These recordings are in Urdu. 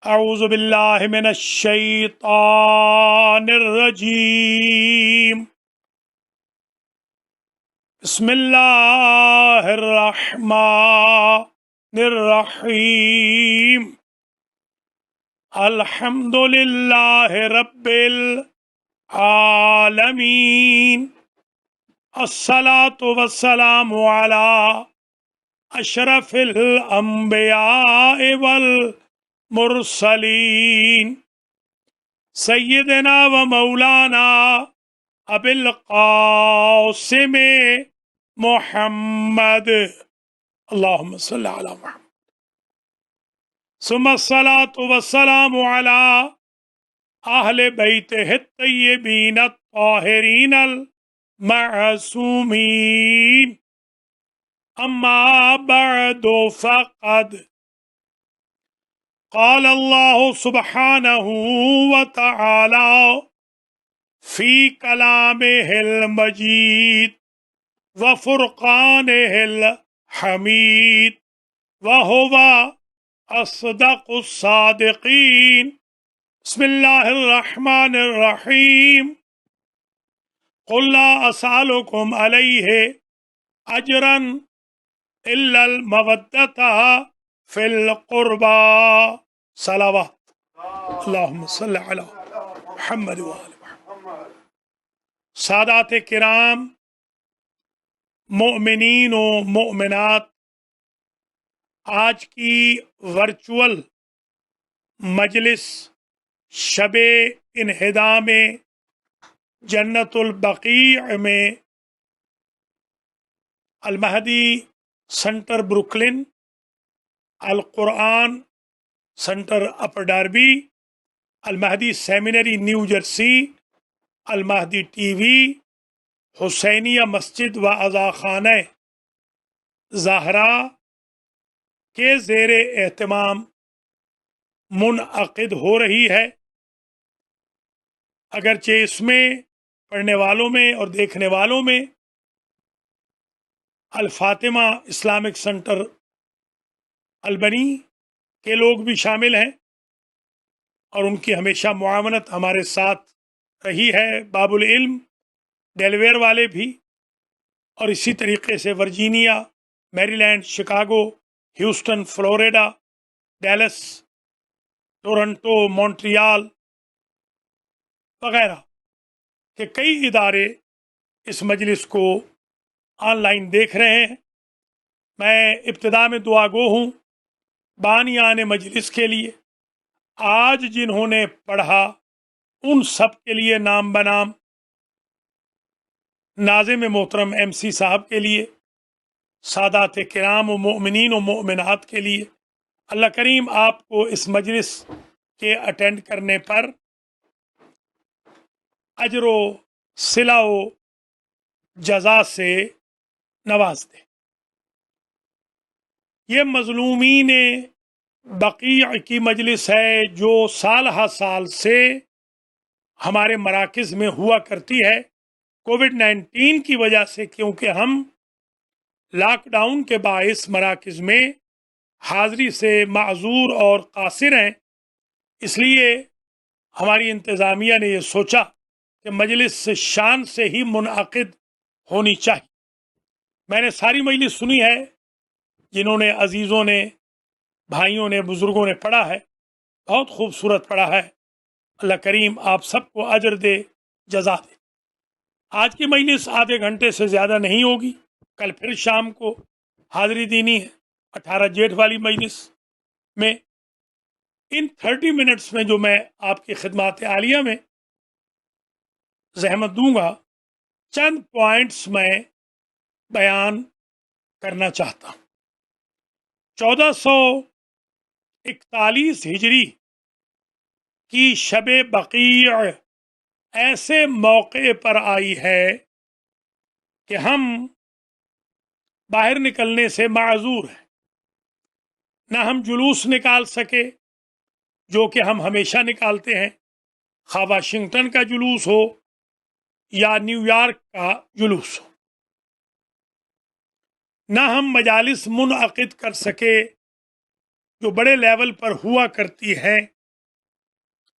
اعوذ باللہ من الشیطان الرجیم بسم اللہ الرحمن الرحیم الحمد للہ رب العالمین الصلاۃ والسلام علی اشرف الانبیاء والمرسلین سیدنا و مولانا ابی القاسم محمد اللہم صلی علی محمد ثم الصلاۃ والسلام علی اہل بیتہ الطیبین الطاہرین المعصومین اما بعد فقد قال اللہ سبحانہ وتعالی فی کلامہ المجید وفرقانہ الحمید وہو اصدق الصادقین بسم اللہ الرحمن الرحیم قل لا اسألکم علیہ اجرا الا المودۃ فی القربى صلوات اللہم صلی علی محمد وآل محمد۔ سادات کرام، مؤمنین و مؤمنات، آج کی ورچول مجلس شب انہدام جنت البقیع میں المہدی سنٹر بروکلن، القرآن سنٹر اپر ڈاربی، المہدی سیمینری نیو جرسی، المہدی ٹی وی، حسینیہ مسجد و عزاخانہ زہرا کے زیر اہتمام منعقد ہو رہی ہے۔ اگرچہ اس میں پڑھنے والوں میں اور دیکھنے والوں میں الفاطمہ اسلامک سنٹر البنی کے لوگ بھی شامل ہیں اور ان کی ہمیشہ معاونت ہمارے ساتھ رہی ہے، باب العلم ڈیلویئر والے بھی، اور اسی طریقے سے Virginia, Maryland, Chicago, Houston, Florida, Dallas, Toronto, Montreal وغیرہ کہ کئی ادارے اس مجلس کو آن لائن دیکھ رہے ہیں۔ میں ابتدا میں دعا گو ہوں بانیان مجلس کے لیے، آج جنہوں نے پڑھا ان سب کے لیے نام بنام، ناظم محترم ایم سی صاحب کے لیے، سادات کرام و مؤمنین و مؤمنات کے لیے، اللہ کریم آپ کو اس مجلس کے اٹینڈ کرنے پر اجر و صلہ و جزا سے نواز دے۔ یہ مظلومین بقیع کی مجلس ہے جو سال ہا سال سے ہمارے مراکز میں ہوا کرتی ہے۔ کووڈ-19 کی وجہ سے کیونکہ ہم لاک ڈاؤن کے باعث مراکز میں حاضری سے معذور اور قاصر ہیں، اس لیے ہماری انتظامیہ نے یہ سوچا کہ مجلس شان سے ہی منعقد ہونی چاہیے۔ میں نے ساری مجلس سنی ہے، جنہوں نے، عزیزوں نے، بھائیوں نے، بزرگوں نے پڑھا ہے، بہت خوبصورت پڑھا ہے۔ اللہ کریم آپ سب کو اجر دے، جزا دے۔ آج کی مجلس آدھے گھنٹے سے زیادہ نہیں ہوگی، کل پھر شام کو حاضری دینی ہے 18 جیٹھ والی مجلس میں۔ ان 30 منٹس میں جو میں آپ کی خدمات عالیہ میں زحمت دوں گا، چند پوائنٹس میں بیان کرنا چاہتا ہوں۔ 1441 ہجری کی شب بقیع ایسے موقع پر آئی ہے کہ ہم باہر نکلنے سے معذور ہیں، نہ ہم جلوس نکال سکے جو کہ ہم ہمیشہ نکالتے ہیں، خواہ واشنگٹن کا جلوس ہو یا نیو یارک کا جلوس ہو، نہ ہم مجالس منعقد کر سکے جو بڑے لیول پر ہوا کرتی ہیں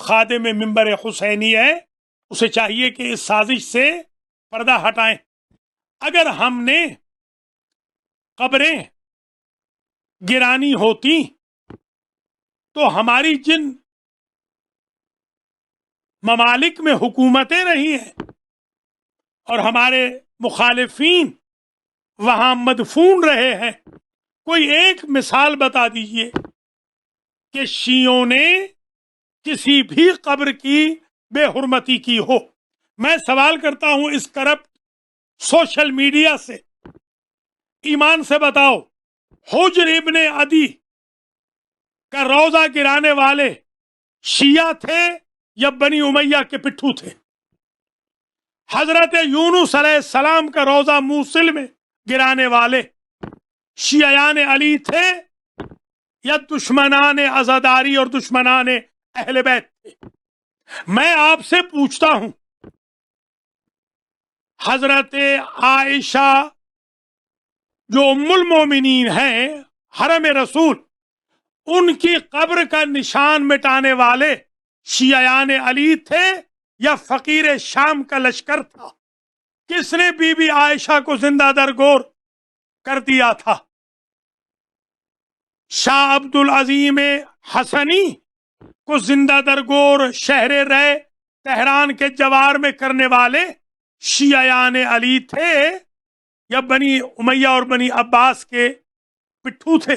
خادم منبر حسینی ہے اسے چاہیے کہ اس سازش سے پردہ ہٹائیں۔ اگر ہم نے قبریں گرانی ہوتی تو ہماری جن ممالک میں حکومتیں رہی ہیں اور ہمارے مخالفین وہاں مدفون رہے ہیں، کوئی ایک مثال بتا دیجئے کہ شیعوں نے کسی بھی قبر کی بے حرمتی کی ہو۔ میں سوال کرتا ہوں اس کرپٹ سوشل میڈیا سے، ایمان سے بتاؤ، حجر ابن عدی کا روزہ گرانے والے شیعہ تھے یا بنی امیہ کے پٹھو تھے؟ حضرت یونس علیہ السلام کا روزہ موصل میں گرانے والے شیعیان علی تھے یا دشمنان عزاداری اور دشمنان اہل بیت تھے؟ میں آپ سے پوچھتا ہوں، حضرت عائشہ جو ام المومنین ہیں حرم رسول، ان کی قبر کا نشان مٹانے والے شیعیان علی تھے یا فقیر شام کا لشکر تھا؟ کس نے بی بی عائشہ کو زندہ درگور کر دیا تھا؟ شاہ عبد العظیم حسنی کو زندہ درگور شہر رے تہران کے جوار میں کرنے والے شیعیان علی تھے یا بنی امیہ اور بنی عباس کے پٹھو تھے؟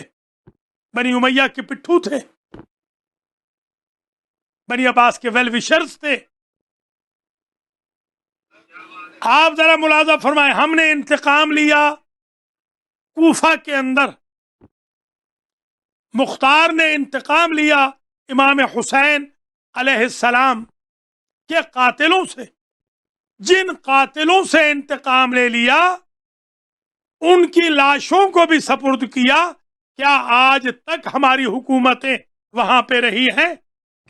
بنی امیہ کے پٹھو تھے، بنی عباس کے ویل وشرز تھے۔ آپ ذرا ملاحظہ فرمائیں، ہم نے انتقام لیا کوفہ کے اندر، مختار نے انتقام لیا امام حسین علیہ السلام کے قاتلوں سے۔ جن قاتلوں سے انتقام لے لیا ان کی لاشوں کو بھی سپرد کیا، کیا آج تک ہماری حکومتیں وہاں پہ رہی ہیں؟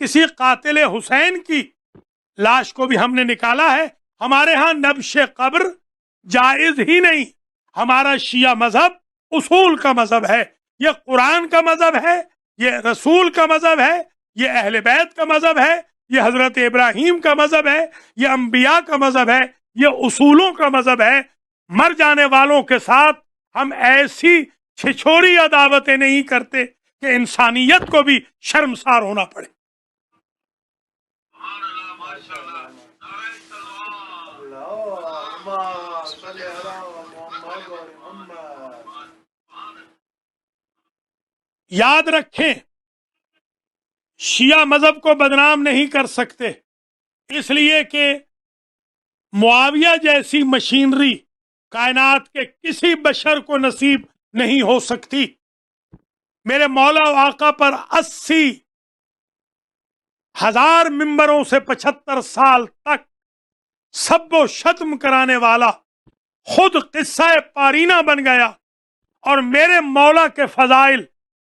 کسی قاتل حسین کی لاش کو بھی ہم نے نکالا ہے؟ ہمارے ہاں نبش قبر جائز ہی نہیں۔ ہمارا شیعہ مذہب اصول کا مذہب ہے، یہ قرآن کا مذہب ہے، یہ رسول کا مذہب ہے، یہ اہل بیت کا مذہب ہے، یہ حضرت ابراہیم کا مذہب ہے، یہ انبیاء کا مذہب ہے، یہ اصولوں کا مذہب ہے۔ مر جانے والوں کے ساتھ ہم ایسی چھچوری عداوتیں نہیں کرتے کہ انسانیت کو بھی شرمسار ہونا پڑے۔ یاد رکھیں، شیعہ مذہب کو بدنام نہیں کر سکتے، اس لیے کہ معاویہ جیسی مشینری کائنات کے کسی بشر کو نصیب نہیں ہو سکتی۔ میرے مولا و آقا پر 80,000 ممبروں سے 75 سال تک سب و شتم کرانے والا خود قصہ پارینہ بن گیا، اور میرے مولا کے فضائل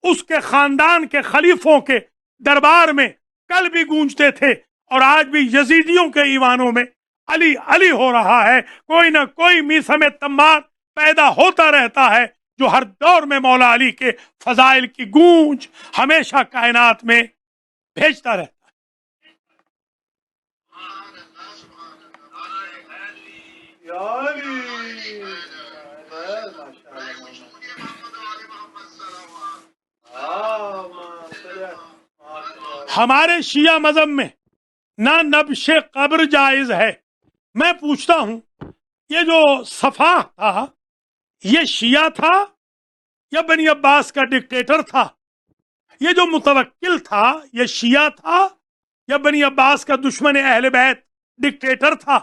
اس کے خاندان کے خلیفوں کے دربار میں کل بھی گونجتے تھے، اور آج بھی یزیدیوں کے ایوانوں میں علی علی ہو رہا ہے۔ کوئی نہ کوئی میثم تمار پیدا ہوتا رہتا ہے جو ہر دور میں مولا علی کے فضائل کی گونج ہمیشہ کائنات میں بھیجتا رہتا ہے۔ ہمارے شیعہ مذہب میں نہ نبش قبر جائز ہے۔ میں پوچھتا ہوں، یہ جو صفاح تھا یہ شیعہ تھا یا بنی عباس کا ڈکٹیٹر تھا؟ یہ جو متوکل تھا یہ شیعہ تھا یا بنی عباس کا دشمن اہل بیت ڈکٹیٹر تھا،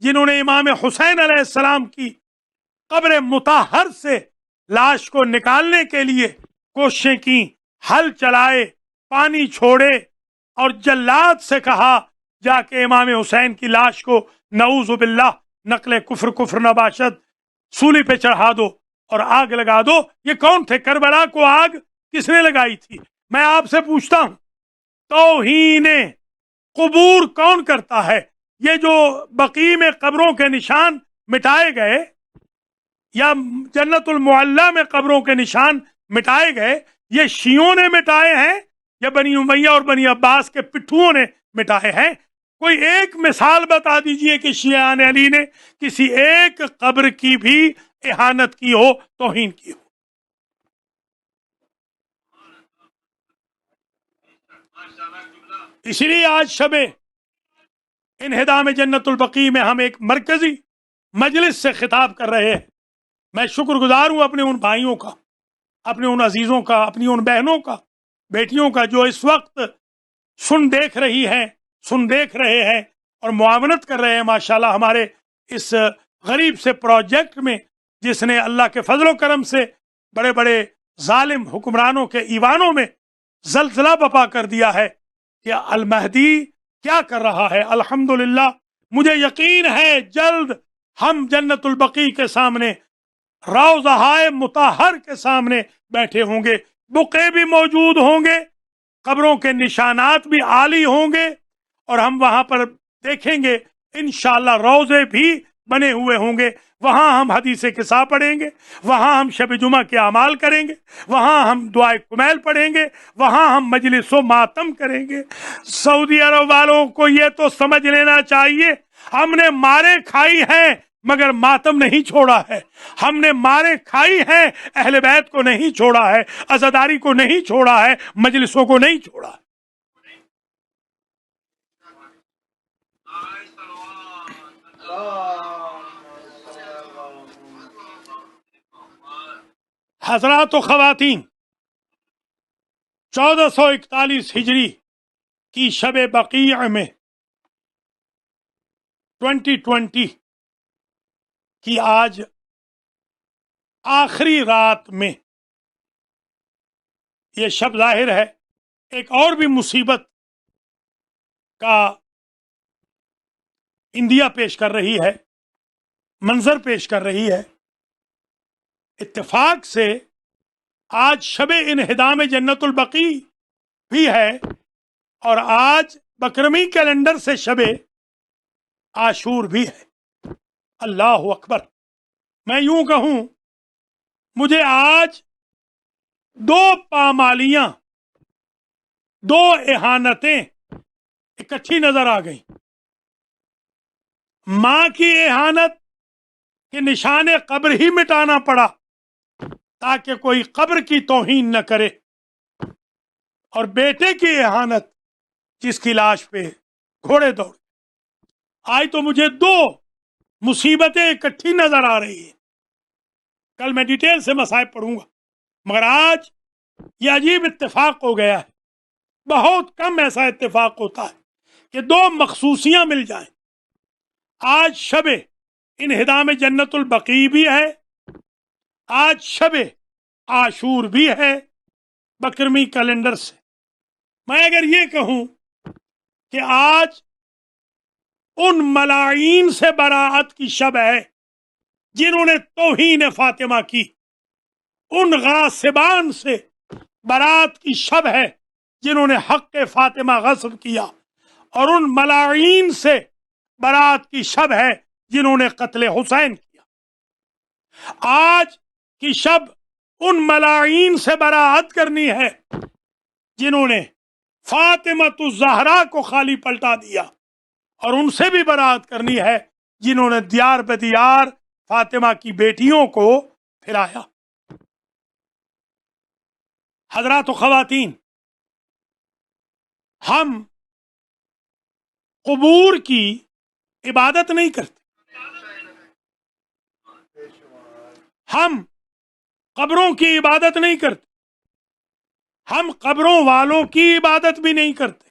جنہوں نے امام حسین علیہ السلام کی قبر مطہر سے لاش کو نکالنے کے لیے کوششیں کی، ہل چلائے، پانی چھوڑے، اور جلاد سے کہا جا کے امام حسین کی لاش کو نعوذ باللہ نقل کفر نباشد سولی پہ چڑھا دو اور آگ لگا دو۔ یہ کون تھے؟ کربلا کو آگ کس نے لگائی تھی؟ میں آپ سے پوچھتا ہوں، توہین قبور کون کرتا ہے؟ یہ جو بقیع میں قبروں کے نشان مٹائے گئے یا جنت المعلی میں قبروں کے نشان مٹائے گئے، یہ شیعوں نے مٹائے ہیں یا بنی امیہ اور بنی عباس کے پٹھوؤں نے مٹائے ہیں؟ کوئی ایک مثال بتا دیجئے کہ شیعان علی نے کسی ایک قبر کی بھی اہانت کی ہو، توہین کی ہو۔ اسی لیے آج شب انہدام جنت البقیع میں ہم ایک مرکزی مجلس سے خطاب کر رہے ہیں۔ میں شکر گزار ہوں اپنے ان بھائیوں کا، اپنے ان عزیزوں کا، اپنی ان بہنوں کا، بیٹیوں کا، جو اس وقت سن دیکھ رہے ہیں اور معاونت کر رہے ہیں ماشاءاللہ ہمارے اس غریب سے پروجیکٹ میں، جس نے اللہ کے فضل و کرم سے بڑے بڑے ظالم حکمرانوں کے ایوانوں میں زلزلہ بپا کر دیا ہے کہ المہدی کیا کر رہا ہے۔ الحمدللہ مجھے یقین ہے جلد ہم جنت البقیع کے سامنے، روضہ مطہر کے سامنے بیٹھے ہوں گے، بقعے بھی موجود ہوں گے، قبروں کے نشانات بھی عالی ہوں گے، اور ہم وہاں پر دیکھیں گے انشاءاللہ روضے بھی بنے ہوئے ہوں گے۔ وہاں ہم حدیث قصہ پڑھیں گے، وہاں ہم شب جمعہ کے اعمال کریں گے، وہاں ہم دعائے کمیل پڑھیں گے، وہاں ہم مجلس و ماتم کریں گے۔ سعودی عرب والوں کو یہ تو سمجھ لینا چاہیے، ہم نے مارے کھائی ہیں مگر ماتم نہیں چھوڑا ہے، ہم نے مارے کھائی ہیں، اہل بیت کو نہیں چھوڑا ہے، عزاداری کو نہیں چھوڑا ہے، مجلسوں کو نہیں چھوڑا ہے۔ حضرات و خواتین، 1441 ہجری کی شب بقیع میں 2020 کی آج آخری رات میں یہ شب ظاہر ہے ایک اور بھی مصیبت کا اندیا پیش کر رہی ہے، منظر پیش کر رہی ہے۔ اتفاق سے آج شب انہدام جنت البقیع بھی ہے، اور آج بکرمی کیلنڈر سے شب عاشور بھی ہے۔ اللہ اکبر! میں یوں کہوں مجھے آج دو پامالیاں، دو اہانتیں اکٹھی نظر آ گئیں۔ ماں کی اہانت کہ نشان قبر ہی مٹانا پڑا تاکہ کوئی قبر کی توہین نہ کرے، اور بیٹے کی اہانت جس کی لاش پہ گھوڑے دوڑ۔ آج تو مجھے دو مصیبتیں اکٹھی نظر آ رہی ہیں۔ کل میں ڈیٹیل سے مصائب پڑھوں گا، مگر آج یہ عجیب اتفاق ہو گیا ہے۔ بہت کم ایسا اتفاق ہوتا ہے کہ دو مخصوصیاں مل جائیں۔ آج شب انہدام جنت البقیع بھی ہے، آج شب عاشور بھی ہے بکرمی کیلنڈر سے۔ میں اگر یہ کہوں کہ آج ان ملاعین سے براعت کی شب ہے جنہوں نے توہین فاطمہ کی، ان غاصبان سے برات کی شب ہے جنہوں نے حق فاطمہ غصب کیا، اور ان ملاعین سے برات کی شب ہے جنہوں نے قتل حسین کیا۔ آج کی شب ان ملاعین سے براعت کرنی ہے جنہوں نے فاطمۃ الزہرا کو خالی پلٹا دیا، اور ان سے بھی برات کرنی ہے جنہوں نے دیار بدیار فاطمہ کی بیٹیوں کو پھرایا۔ حضرات و خواتین، ہم قبور کی عبادت نہیں کرتے، ہم قبروں کی عبادت نہیں کرتے، ہم قبروں والوں کی عبادت بھی نہیں کرتے۔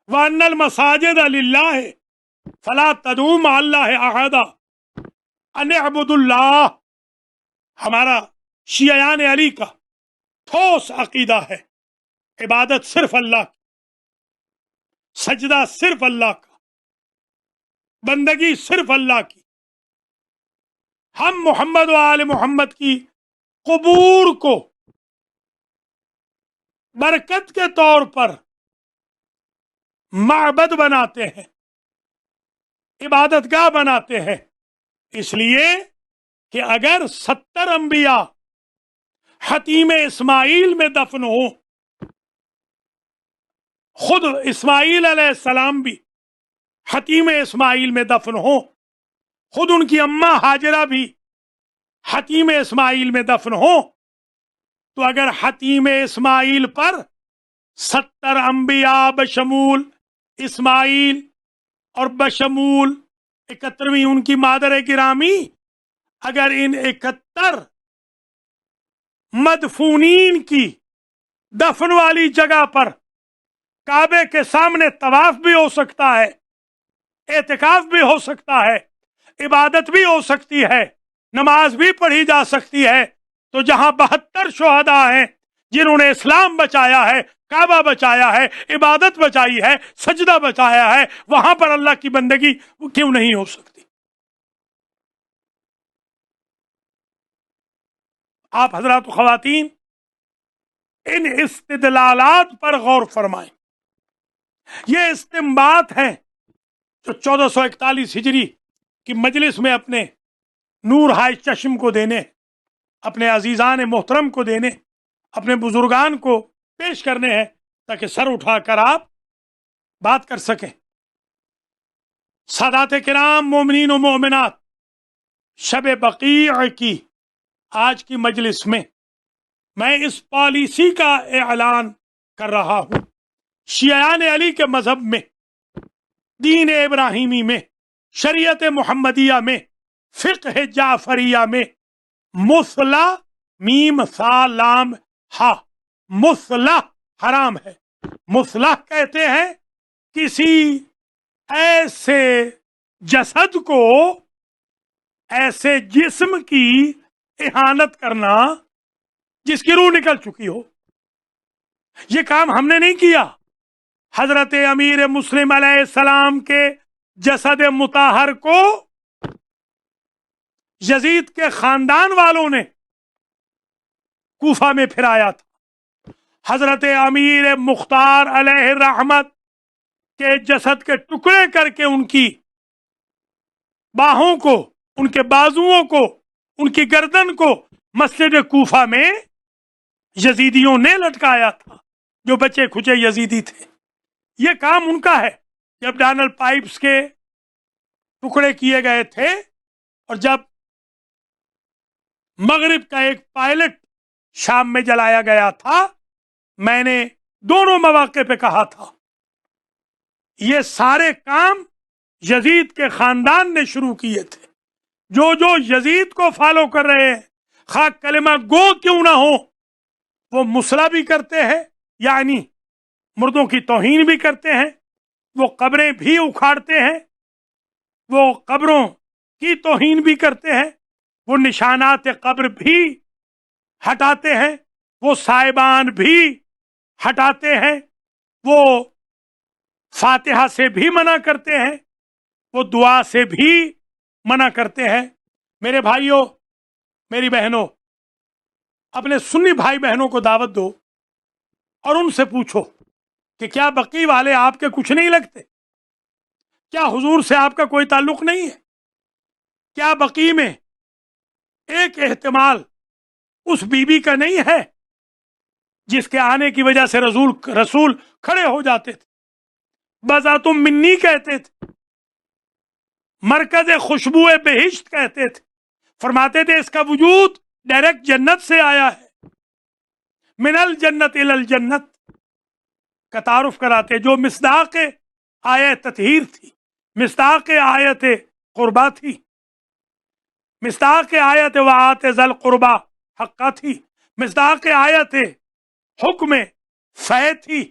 وَأَنَّ الْمَسَاجِدَ لِلَّهِ فَلَا تَدْعُوا مَعَ اللَّهِ أَحَدًا أَنِ اعْبُدُوا اللَّهَ ہمارا شیعان علی کا ٹھوس عقیدہ ہے، عبادت صرف اللہ کی، سجدہ صرف اللہ کا، بندگی صرف اللہ کی۔ ہم محمد و آل محمد کی قبور کو برکت کے طور پر معبد بناتے ہیں، عبادت گاہ بناتے ہیں، اس لیے کہ اگر 70 انبیاء حتیم اسماعیل میں دفن ہوں خود اسماعیل علیہ السلام بھی حتیم اسماعیل میں دفن ہوں، خود ان کی اماں ہاجرہ بھی حتیم اسماعیل میں دفن ہوں، تو اگر حتیم اسماعیل پر 70 انبیاء بشمول اسماعیل اور بشمول 71ویں ان کی مادر گرامی، اگر ان 71 مدفونین کی دفن والی جگہ پر کعبے کے سامنے طواف بھی ہو سکتا ہے، اعتکاف بھی ہو سکتا ہے، عبادت بھی ہو سکتی ہے، نماز بھی پڑھی جا سکتی ہے، تو جہاں 72 شہداء ہیں جنہوں نے اسلام بچایا ہے، کعبہ بچایا ہے، عبادت بچائی ہے، سجدہ بچایا ہے، وہاں پر اللہ کی بندگی کیوں نہیں ہو سکتی؟ آپ حضرات و خواتین ان استدلالات پر غور فرمائیں. یہ استنباط ہیں جو 1441 ہجری کی مجلس میں اپنے نور ہائے چشم کو دینے، اپنے عزیزان محترم کو دینے، اپنے بزرگان کو پیش کرنے ہیں تاکہ سر اٹھا کر آپ بات کر سکیں. سادات کرام، مومنین و مومنات، شب بقیع کی آج کی مجلس میں میں اس پالیسی کا اعلان کر رہا ہوں. شیعان علی کے مذہب میں، دین ابراہیمی میں، شریعت محمدیہ میں، فقہ جعفریہ میں مثلا میم ثا لام ہا مثلا حرام ہے. مثلا کہتے ہیں کسی ایسے جسد کو، ایسے جسم کی اہانت کرنا جس کی روح نکل چکی ہو. یہ کام ہم نے نہیں کیا، حضرت امیر مسلم علیہ السلام کے جسد مطہر کو یزید کے خاندان والوں نے کوفہ میں پھرایا تھا. حضرت امیر مختار علیہ الرحمت کے جسد کے ٹکڑے کر کے ان کی باہوں کو، ان کے بازوؤں کو، ان کی گردن کو مسجد کوفہ میں یزیدیوں نے لٹکایا تھا، جو بچے کھچے یزیدی تھے. یہ کام ان کا ہے. جب ڈانلڈ پائپس کے ٹکڑے کیے گئے تھے اور جب مغرب کا ایک پائلٹ شام میں جلایا گیا تھا، میں نے دونوں مواقع پہ کہا تھا یہ سارے کام یزید کے خاندان نے شروع کیے تھے. جو یزید کو فالو کر رہے ہیں، خواہ کلمہ گو کیوں نہ ہو، وہ مسئلہ بھی کرتے ہیں، یعنی مردوں کی توہین بھی کرتے ہیں، وہ قبریں بھی اکھاڑتے ہیں، وہ قبروں کی توہین بھی کرتے ہیں، وہ نشانات قبر بھی ہٹاتے ہیں، وہ سائبان بھی ہٹاتے ہیں، وہ فاتحہ سے بھی منع کرتے ہیں، وہ دعا سے بھی منع کرتے ہیں. میرے بھائیوں، میری بہنوں، اپنے سنی بھائی بہنوں کو دعوت دو اور ان سے پوچھو کہ کیا بقی والے آپ کے کچھ نہیں لگتے؟ کیا حضور سے آپ کا کوئی تعلق نہیں ہے؟ کیا بقی میں ایک احتمال اس بی بی کا نہیں ہے جس کے آنے کی وجہ سے رسول کھڑے ہو جاتے تھے، بذاتم منی کہتے تھے، مرکز خوشبو بہشت کہتے تھے، فرماتے تھے اس کا وجود ڈائریکٹ جنت سے آیا ہے، من الجنت الی الجنت کا تعارف کراتے، جو مصداق آیت تطہیر تھی، مصداق آیت قربہ تھی، مصداق آیت وآت ذی القربہ حقہ تھی، مصداق آیت حکم فے تھی،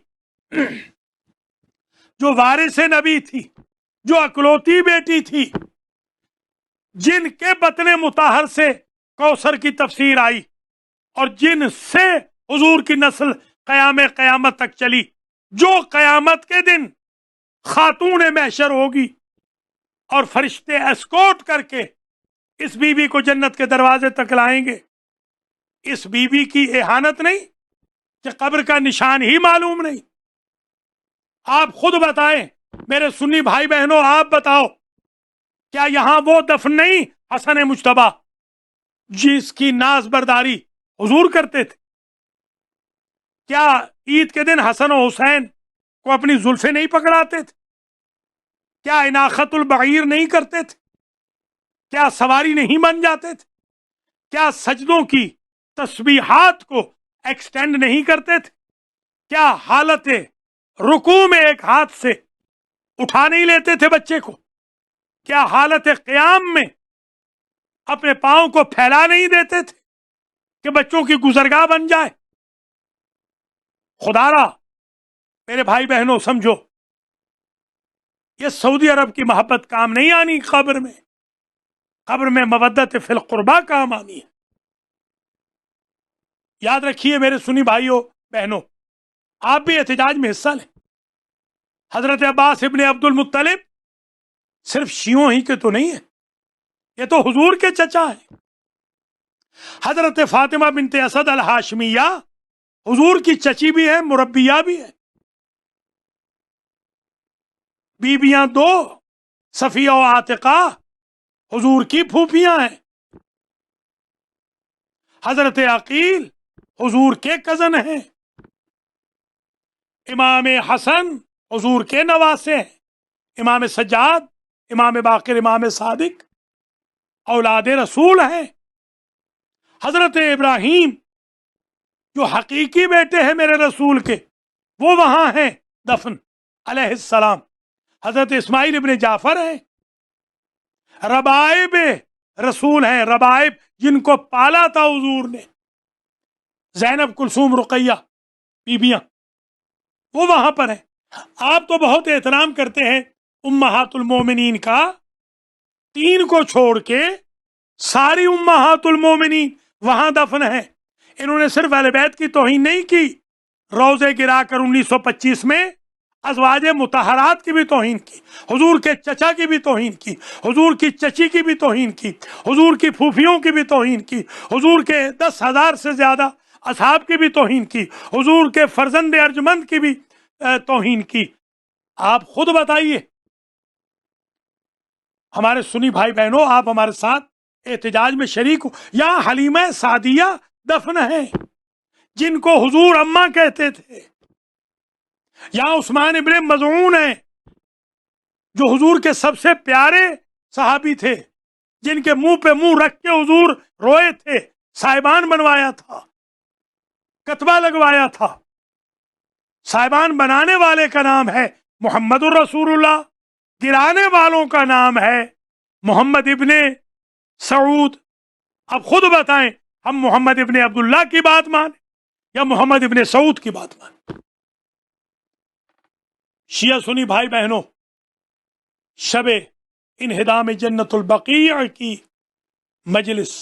جو وارث نبی تھی، جو اکلوتی بیٹی تھی، جن کے بطن مطہر سے کوثر کی تفسیر آئی اور جن سے حضور کی نسل قیامت تک چلی، جو قیامت کے دن خاتون محشر ہوگی اور فرشتے اسکورٹ کر کے اس بی بی کو جنت کے دروازے تک لائیں گے. اس بی بی کی اہانت نہیں کہ قبر کا نشان ہی معلوم نہیں؟ آپ خود بتائیں، میرے سنی بھائی بہنوں، آپ بتاؤ، کیا یہاں وہ دفن نہیں حسن مجتبیٰ جس کی ناز برداری حضور کرتے تھے؟ کیا عید کے دن حسن و حسین کو اپنی زلفیں نہیں پکڑاتے تھے؟ کیا اناخت البعیر نہیں کرتے تھے؟ کیا سواری نہیں بن جاتے تھے؟ کیا سجدوں کی تسبیحات کو ایکسٹینڈ نہیں کرتے تھے؟ کیا حالت رکوع میں ایک ہاتھ سے اٹھا نہیں لیتے تھے بچے کو؟ کیا حالت قیام میں اپنے پاؤں کو پھیلا نہیں دیتے تھے کہ بچوں کی گزرگاہ بن جائے؟ خدا را میرے بھائی بہنوں سمجھو، یہ سعودی عرب کی محبت کام نہیں آنی قبر میں. قبر میں مودت فی القربا کام آنی ہے. یاد رکھیے میرے سنی بھائیوں بہنوں، آپ بھی احتجاج میں حصہ لیں. حضرت عباس ابن عبد المطلب صرف شیعوں ہی کے تو نہیں ہے، یہ تو حضور کے چچا ہیں. حضرت فاطمہ بنت اسد الہاشمیہ حضور کی چچی بھی ہے، مربیہ بھی ہے. بیویاں دو، صفیہ و عاتقہ، حضور کی پھوپھیاں ہیں. حضرت عقیل حضور کے کزن ہیں. امام حسن حضور کے نواسے ہیں. امام سجاد، امام باقر، امام صادق اولاد رسول ہیں. حضرت ابراہیم جو حقیقی بیٹے ہیں میرے رسول کے، وہ وہاں ہیں دفن علیہ السلام. حضرت اسماعیل ابن جعفر ہیں. ربائب رسول ہیں، ربائب جن کو پالا تھا حضور نے، زینب، کلثوم، رقیہ بیبیاں، وہ وہاں پر ہیں. آپ تو بہت احترام کرتے ہیں امہات المومنین کا، تین کو چھوڑ کے ساری امہات المومنین وہاں دفن ہیں. انہوں نے صرف اہل بیت کی توہین نہیں کی، روزے گرا کر 1925 میں ازواج مطہرات کی بھی توہین کی، حضور کے چچا کی بھی توہین کی، حضور کی چچی کی بھی توہین کی، حضور کی پھوپھیوں کی بھی توہین کی، حضور کے 10,000 سے زیادہ اصحاب کی بھی توہین کی، حضور کے فرزند ارجمند کی بھی توہین کی. آپ خود بتائیے ہمارے سنی بھائی بہنوں، آپ ہمارے ساتھ احتجاج میں شریک ہو. یہاں حلیمہ سعدیہ دفن ہیں جن کو حضور اماں کہتے تھے. یہاں عثمان ابن مظعون ہیں جو حضور کے سب سے پیارے صحابی تھے، جن کے منہ پہ منہ رکھ کے حضور روئے تھے. صاحبان بنوایا تھا، کتبہ لگوایا تھا. صاحبان بنانے والے کا نام ہے محمد الرسول اللہ، گرانے والوں کا نام ہے محمد ابن سعود. اب خود بتائیں، ہم محمد ابن عبداللہ کی بات مانیں یا محمد ابن سعود کی بات مانیں؟ شیعہ سنی بھائی بہنوں، شب انہدام جنت البقیع کی مجلس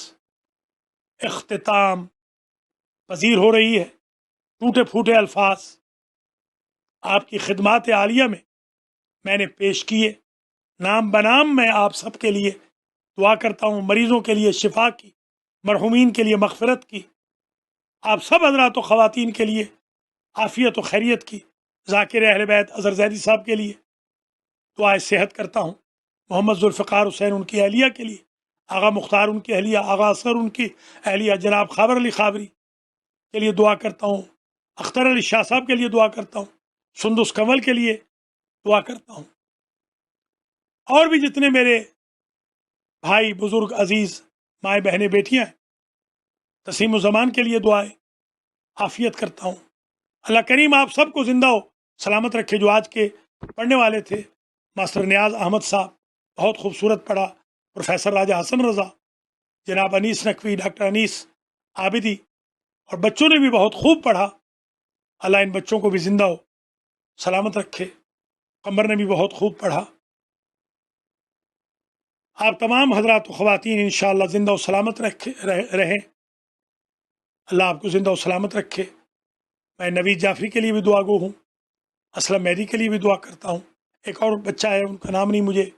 اختتام پذیر ہو رہی ہے. ٹوٹے پھوٹے الفاظ آپ کی خدمات عالیہ میں نے پیش کیے. نام بنام میں آپ سب کے لیے دعا کرتا ہوں، مریضوں کے لیے شفا کی، مرحومین کے لیے مغفرت کی، آپ سب حضرات و خواتین کے لیے عافیت و خیریت کی، ذاکر اہل بیت اظہر زیدی صاحب کے لیے دعائے صحت کرتا ہوں، محمد ذوالفقار حسین ان کی اہلیہ کے لیے، آغا مختار ان کی اہلیہ، آغا اصغر ان کی اہلیہ، جناب خاور علی خاوری کے لیے دعا کرتا ہوں، اختر علی شاہ صاحب کے لیے دعا کرتا ہوں، سندس کنول کے لیے دعا کرتا ہوں، اور بھی جتنے میرے بھائی بزرگ عزیز مائیں بہنیں بیٹیاں ہیں، تسیم الزمان کے لیے دعائیں عافیت کرتا ہوں. اللہ کریم آپ سب کو زندہ ہو سلامت رکھے. جو آج کے پڑھنے والے تھے ماسٹر نیاز احمد صاحب، بہت خوبصورت پڑھا. پروفیسر راجہ حسن رضا، جناب انیس نقوی، ڈاکٹر انیس عابدی، اور بچوں نے بھی بہت خوب پڑھا. اللہ ان بچوں کو بھی زندہ ہو سلامت رکھے. قمر نے بھی بہت خوب پڑھا. آپ تمام حضرات و خواتین انشاءاللہ زندہ و سلامت رہیں. اللہ آپ کو زندہ و سلامت رکھے. میں نوید جعفری کے لیے بھی دعا گو ہوں، اسلم مہدی کے لیے بھی دعا کرتا ہوں. ایک اور بچہ ہے، ان کا نام نہیں مجھے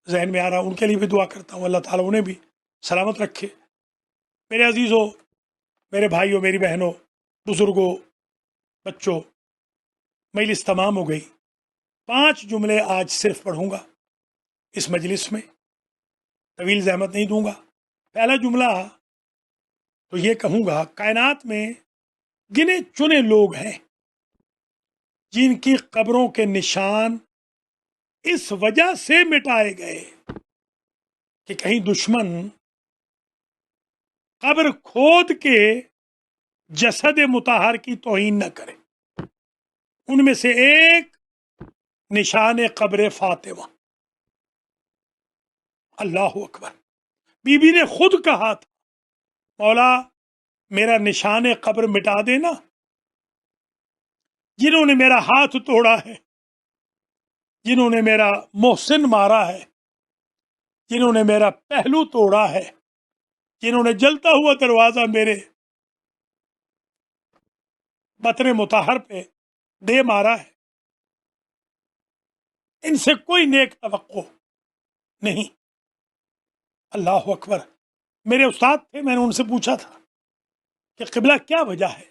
ذہن میں آ رہا، ان کے لیے بھی دعا کرتا ہوں. اللہ تعالیٰ انہیں بھی سلامت رکھے. میرے عزیزوں، میرے بھائیوں، میری بہنوں، بزرگوں، بچوں، مجلس تمام ہو گئی. 5 جملے آج صرف پڑھوں گا اس مجلس میں، طویل زحمت نہیں دوں گا. پہلا جملہ تو یہ کہوں گا، کائنات میں گنے چنے لوگ ہیں جن کی قبروں کے نشان اس وجہ سے مٹائے گئے کہ کہیں دشمن قبر کھود کے جسد مطہر کی توہین نہ کرے. ان میں سے ایک نشان قبر فاطمہ. اللہ اکبر. بی بی نے خود کہا تھا مولا میرا نشان قبر مٹا دینا. جنہوں نے میرا ہاتھ توڑا ہے، جنہوں نے میرا محسن مارا ہے، جنہوں نے میرا پہلو توڑا ہے، جنہوں نے جلتا ہوا دروازہ میرے بطن مطہر پہ دے مارا ہے، ان سے کوئی نیک توقع نہیں. اللہ اکبر. میرے استاد تھے، میں نے ان سے پوچھا تھا کہ قبلہ کیا وجہ ہے؟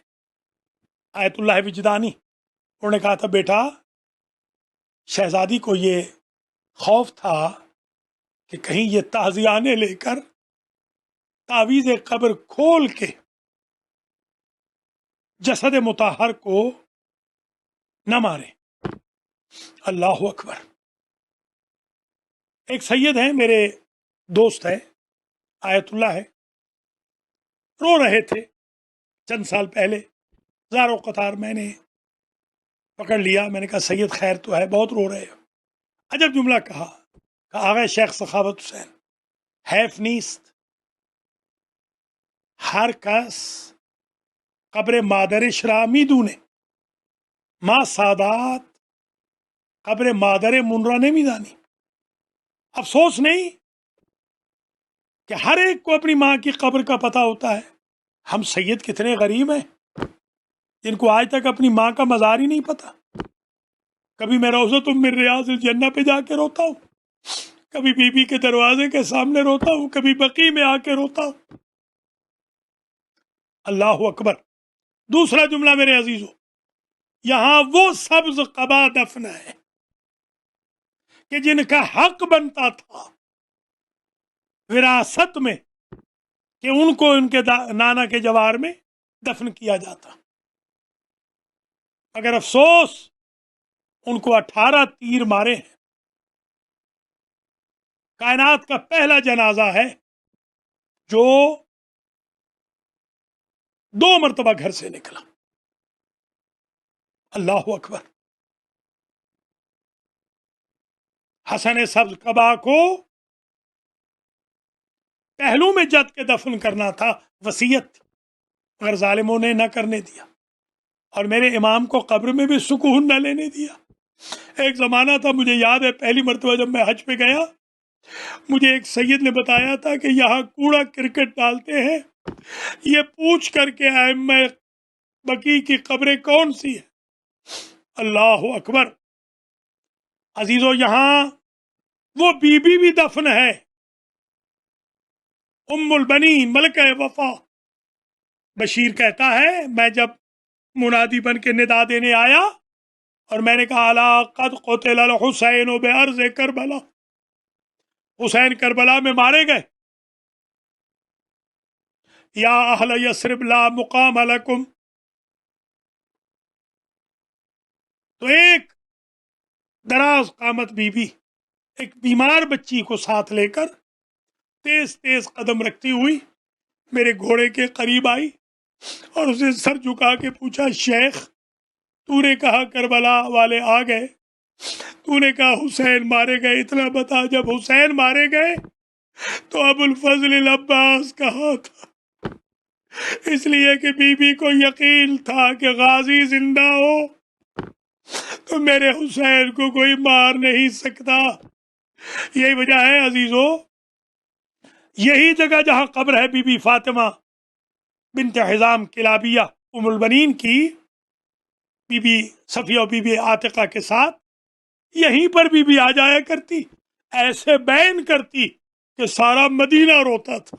آیت اللہ وجدانی انہوں نے کہا تھا بیٹا شہزادی کو یہ خوف تھا کہ کہیں یہ تعزیانے لے کر تعویذ قبر کھول کے جسد مطہر کو نہ مارے. اللہ اکبر. ایک سید ہیں میرے دوست ہے، آیت اللہ ہے، رو رہے تھے چند سال پہلے. زاروں قطار میں نے پکڑ لیا، میں نے کہا سید خیر تو ہے، بہت رو رہے ہو. عجب جملہ کہا کہ آغا شیخ سخاوت حسین حیف نیست ہر کس قبر مادرش را میدونه ما سادات قبر مادر من را نمیدانی. افسوس نہیں کہ ہر ایک کو اپنی ماں کی قبر کا پتہ ہوتا ہے. ہم سید کتنے غریب ہیں جن کو آج تک اپنی ماں کا مزار ہی نہیں پتا. کبھی میں روضۃ من ریاض الجنہ پہ جا کے روتا ہوں، کبھی بی بی کے دروازے کے سامنے روتا ہوں، کبھی بقی میں آ کے روتا ہوں. اللہ اکبر. دوسرا جملہ میرے عزیزو، یہاں وہ سبز قبا دفن ہے کہ جن کا حق بنتا تھا وراثت میں کہ ان کو ان کے نانا کے جوار میں دفن کیا جاتا، مگر افسوس ان کو 18 تیر مارے ہیں. کائنات کا پہلا جنازہ ہے جو 2 مرتبہ گھر سے نکلا. اللہ اکبر. حسن سبز قبا کو پہلو میں جد کے دفن کرنا تھا، وصیت تھی، مگر ظالموں نے نہ کرنے دیا، اور میرے امام کو قبر میں بھی سکون نہ لینے دیا. ایک زمانہ تھا، مجھے یاد ہے پہلی مرتبہ جب میں حج پہ گیا، مجھے ایک سید نے بتایا تھا کہ یہاں کوڑا کرکٹ ڈالتے ہیں، یہ پوچھ کر کے ائمہ بقی کی قبریں کون سی ہیں. اللہ اکبر. عزیزو یہاں وہ بی بی بھی دفن ہے، ام البنین ملکہ وفا. بشیر کہتا ہے میں جب منادی بن کے ندا دینے آیا اور میں نے کہا الا قد قتل الحسین بارض کربلا، حسین کربلا میں مارے گئے. یا اہل یثرب لا مقام لکم. تو ایک دراز قامت بی بی ایک بیمار بچی کو ساتھ لے کر تیز تیز قدم رکھتی ہوئی میرے گھوڑے کے قریب آئی اور اسے سر جھکا کے پوچھا شیخ تو نے کہا کربلا والے آ گئے، تو نے کہا حسین مارے گئے، اتنا بتا جب حسین مارے گئے تو ابو الفضل العباس کہا تھا؟ اس لیے کہ بی بی کو یقین تھا کہ غازی زندہ ہو تو میرے حسین کو کوئی مار نہیں سکتا. یہی وجہ ہے عزیزو، یہی جگہ جہاں قبر ہے بی بی فاطمہ بنت حزام کلابیہ ام البنین کی، بی بی صفیہ اور بی بی عاتقہ کے ساتھ یہیں پر بی بی آ جایا کرتی، ایسے بین کرتی کہ سارا مدینہ روتا تھا.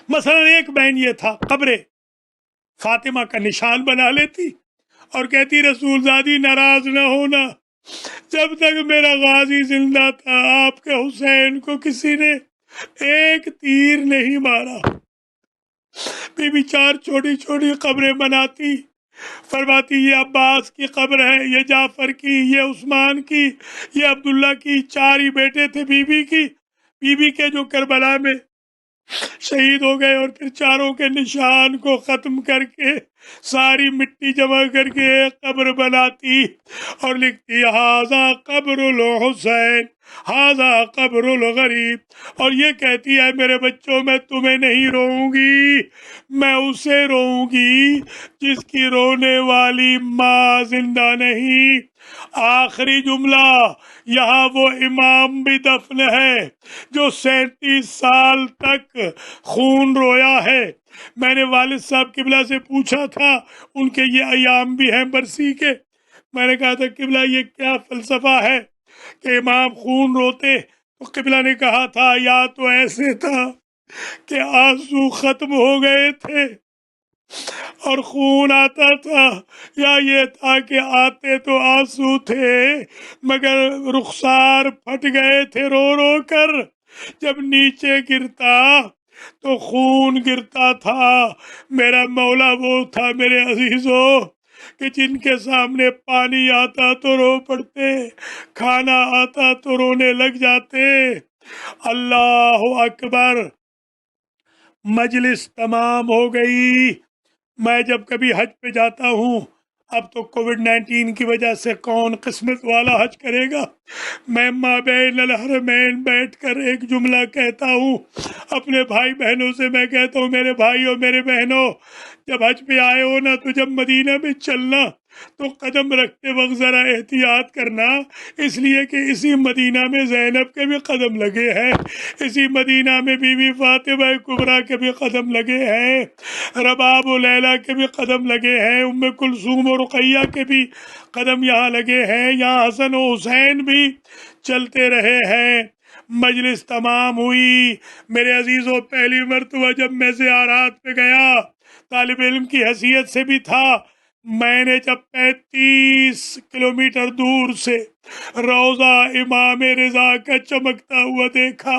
مثلا ایک بین یہ تھا، قبر فاطمہ کا نشان بنا لیتی اور کہتی رسول زادی ناراض نہ ہونا، جب تک میرا غازی زندہ تھا آپ کے حسین کو کسی نے ایک تیر نہیں مارا. بی بی 4 چھوٹی چھوٹی قبریں بناتی فرماتی یہ عباس کی قبر ہے، یہ جعفر کی، یہ عثمان کی، یہ عبداللہ کی، چار ہی بیٹے تھے بی بی کے جو کربلا میں شہید ہو گئے، اور پھر چاروں کے نشان کو ختم کر کے ساری مٹی جمع کر کے ایک قبر بناتی اور لکھتی ہاذا قبر الحسین ہاذا قبر الغریب، اور یہ کہتی ہے میرے بچوں میں تمہیں نہیں روؤں گی، میں اسے روؤں گی جس کی رونے والی ماں زندہ نہیں۔ آخری جملہ، یہاں وہ امام بھی دفن ہے جو 37 سال تک خون رویا ہے۔ میں نے والد صاحب قبلہ سے پوچھا تھا، ان کے یہ ایام بھی ہیں برسی کے، میں نے کہا تھا قبلہ یہ کیا فلسفہ ہے کہ امام خون روتے؟ تو قبلہ نے کہا تھا یا تو ایسے تھا کہ آنسو ختم ہو گئے تھے اور خون آتا تھا، یا یہ تھا کہ آتے تو آنسو تھے مگر رخسار پھٹ گئے تھے رو رو کر، جب نیچے گرتا تو خون گرتا تھا۔ میرا مولا وہ تھا میرے عزیزوں کہ جن کے سامنے پانی آتا تو رو پڑتے، کھانا آتا تو رونے لگ جاتے۔ اللہ اکبر، مجلس تمام ہو گئی۔ میں جب کبھی حج پہ جاتا ہوں، اب تو کووڈ-19 کی وجہ سے کون قسمت والا حج کرے گا، میں مابین الحرمین بیٹھ کر ایک جملہ کہتا ہوں اپنے بھائی بہنوں سے، میں کہتا ہوں میرے بھائیوں میرے بہنوں، جب حج پہ آئے ہو نا تو جب مدینہ میں چلنا تو قدم رکھتے وقت ذرا احتیاط کرنا، اس لیے کہ اسی مدینہ میں زینب کے بھی قدم لگے ہیں، اسی مدینہ میں بی بی فاطمہ کبریٰ کے بھی قدم لگے ہیں، رباب و لیلہ کے بھی قدم لگے ہیں، ام کلثوم و رقیہ کے بھی قدم یہاں لگے ہیں، یہاں حسن و حسین بھی چلتے رہے ہیں۔ مجلس تمام ہوئی۔ میرے عزیزوں، پہلی مرتبہ جب میں زیارات پہ گیا، طالب علم کی حیثیت سے بھی تھا، میں نے جب 35 کلومیٹر دور سے روضہ امام رضا کا چمکتا ہوا دیکھا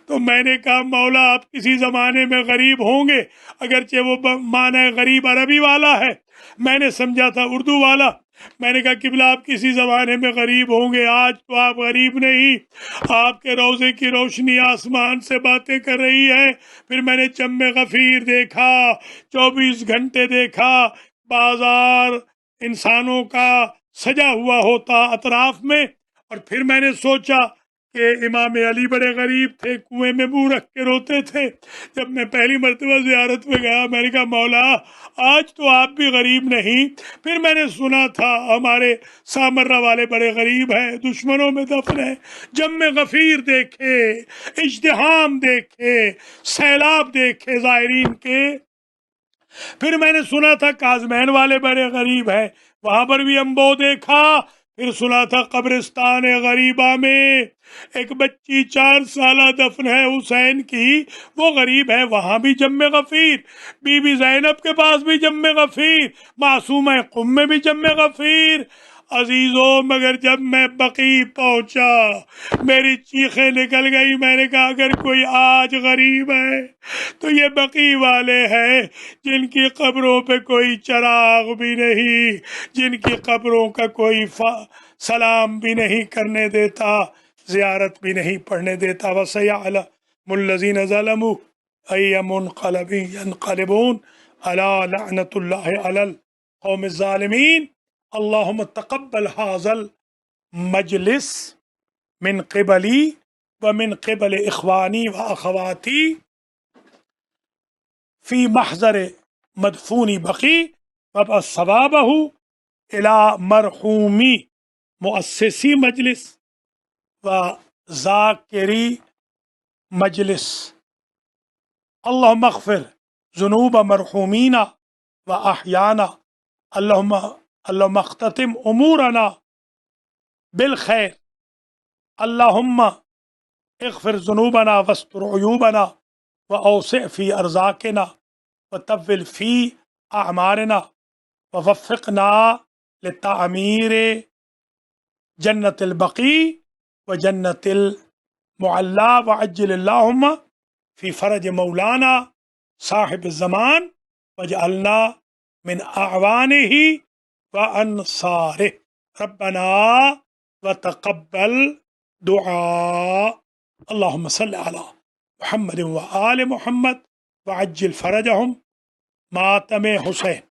تو میں نے کہا مولا آپ کسی زمانے میں غریب ہوں گے، اگرچہ وہ معنی غریب عربی والا ہے، میں نے سمجھا تھا اردو والا، میں نے کہا قبلہ آپ کسی زمانے میں غریب ہوں گے، آج تو آپ غریب نہیں، آپ کے روضے کی روشنی آسمان سے باتیں کر رہی ہے۔ پھر میں نے چم غفیر دیکھا، 24 گھنٹے دیکھا، بازار انسانوں کا سجا ہوا ہوتا اطراف میں، اور پھر میں نے سوچا کہ امام علی بڑے غریب تھے، کنویں میں منہ رکھ کے روتے تھے۔ جب میں پہلی مرتبہ زیارت میں گیا میں نے کہا مولا آج تو آپ بھی غریب نہیں۔ پھر میں نے سنا تھا ہمارے سامرہ والے بڑے غریب ہیں، دشمنوں میں دفن ہیں۔ جم غفیر دیکھے، اجتحام دیکھے، سیلاب دیکھے زائرین کے۔ پھر میں نے سنا تھا کاظمین والے بڑے غریب ہیں، وہاں پر بھی امبو دیکھا۔ پھر سنا تھا قبرستان غریبہ میں ایک بچی 4 سالہ دفن ہے حسین کی، وہ غریب ہے، وہاں بھی جم غفیر۔ بی بی زینب کے پاس بھی جم غفیر، معصومہ قم میں بھی جم غفیر۔ عزیزوں، مگر جب میں بقیع پہنچا میری چیخیں نکل گئی، میں نے کہا اگر کوئی آج غریب ہے تو یہ بقیع والے ہیں جن کی قبروں پہ کوئی چراغ بھی نہیں، جن کی قبروں کا کوئی سلام بھی نہیں کرنے دیتا، زیارت بھی نہیں پڑھنے دیتا۔ وَسَيَعْلَمُ الَّذِينَ ظَلَمُوا أَيَّ مُنقَلَبٍ يَنقَلِبُونَ أَلَا لَعْنَةُ اللَّهِ عَلَى الْقَوْمِ الظَّالِمِينَ۔ اللهم تقبل هذا المجلس من قبلي ومن قبل إخواني وأخواتي في محضر مدفون بقيع، وابعث ثوابه إلى مرحومي مؤسسي مجلس وذاكري مجلس۔ اللهم اغفر ذنوب مرحومينا وأحيانا، اللهم اختتم امورنا بالخير، اللهم اغفر ذنوبنا واستر عيوبنا واوسع في ارزاقنا وطول في اعمارنا ووفقنا لتعمير جنة البقيع وجنة المعلى، وعجل اللهم في فرج مولانا صاحب الزمان واجعلنا من أعوانه وأنصاره ربنا وتقبل دعاء اللهم صل على محمد وآل محمد وعجل فرجهم ماتم حسین